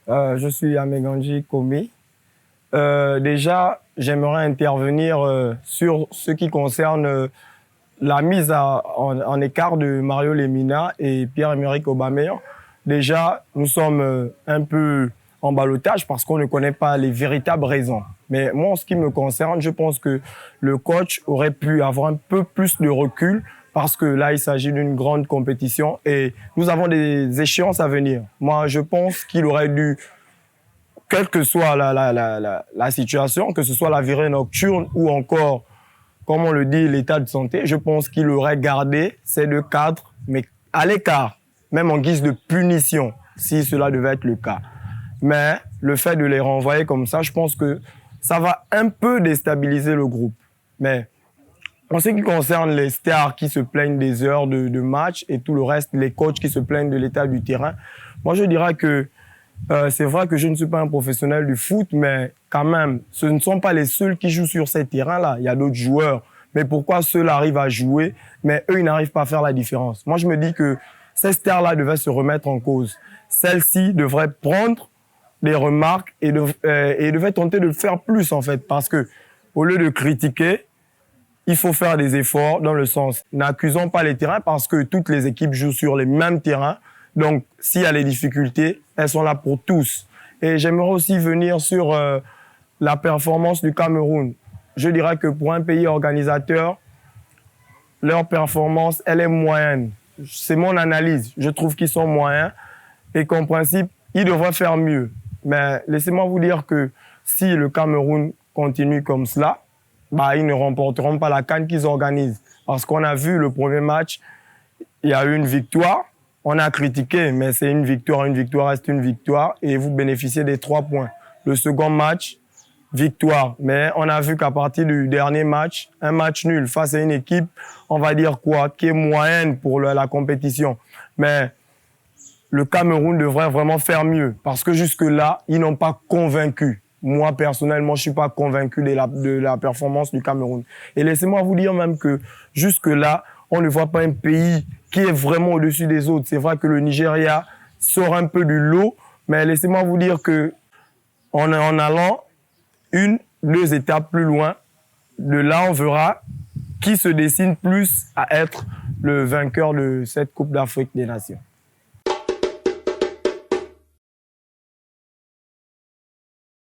Je suis Ameganji Komi. Déjà, j'aimerais intervenir sur ce qui concerne la mise en écart de Mario Lemina et Pierre-Emerick Aubameyang. Déjà, nous sommes un peu en ballottage parce qu'on ne connaît pas les véritables raisons. Mais moi, en ce qui me concerne, je pense que le coach aurait pu avoir un peu plus de recul parce que là, il s'agit d'une grande compétition et nous avons des échéances à venir. Moi, je pense qu'il aurait dû, quelle que soit la situation, que ce soit la virée nocturne ou encore, comme on le dit, l'état de santé, je pense qu'il aurait gardé ces deux cadres, mais à l'écart, même en guise de punition, si cela devait être le cas. Mais le fait de les renvoyer comme ça, je pense que ça va un peu déstabiliser le groupe. Mais en ce qui concerne les stars qui se plaignent des heures de match et tout le reste, les coachs qui se plaignent de l'état du terrain, moi je dirais que c'est vrai que je ne suis pas un professionnel du foot, mais quand même, ce ne sont pas les seuls qui jouent sur ces terrains-là. Il y a d'autres joueurs. Mais pourquoi ceux-là arrivent à jouer, mais eux, ils n'arrivent pas à faire la différence? Moi, je me dis que ces stars-là devaient se remettre en cause. Celles-ci devraient prendre des remarques et devaient tenter de faire plus, en fait. Parce que, au lieu de critiquer, il faut faire des efforts dans le sens, n'accusons pas les terrains parce que toutes les équipes jouent sur les mêmes terrains. Donc, s'il y a des difficultés, elles sont là pour tous. Et j'aimerais aussi venir sur la performance du Cameroun. Je dirais que pour un pays organisateur, leur performance, elle est moyenne. C'est mon analyse. Je trouve qu'ils sont moyens et qu'en principe, ils devraient faire mieux. Mais laissez-moi vous dire que si le Cameroun continue comme cela, bah, ils ne remporteront pas la CAN qu'ils organisent. Parce qu'on a vu le premier match, il y a eu une victoire. On a critiqué, mais c'est une victoire reste une victoire et vous bénéficiez des 3 points. Le second match, victoire. Mais on a vu qu'à partir du dernier match, un match nul face à une équipe, on va dire quoi, qui est moyenne pour la compétition. Mais le Cameroun devrait vraiment faire mieux parce que jusque-là, ils n'ont pas convaincu. Moi, personnellement, je ne suis pas convaincu de la performance du Cameroun. Et laissez-moi vous dire même que jusque-là, on ne voit pas un pays qui est vraiment au-dessus des autres. C'est vrai que le Nigeria sort un peu du lot, mais laissez-moi vous dire que en allant 2 étapes plus loin, de là, on verra qui se dessine plus à être le vainqueur de cette Coupe d'Afrique des Nations.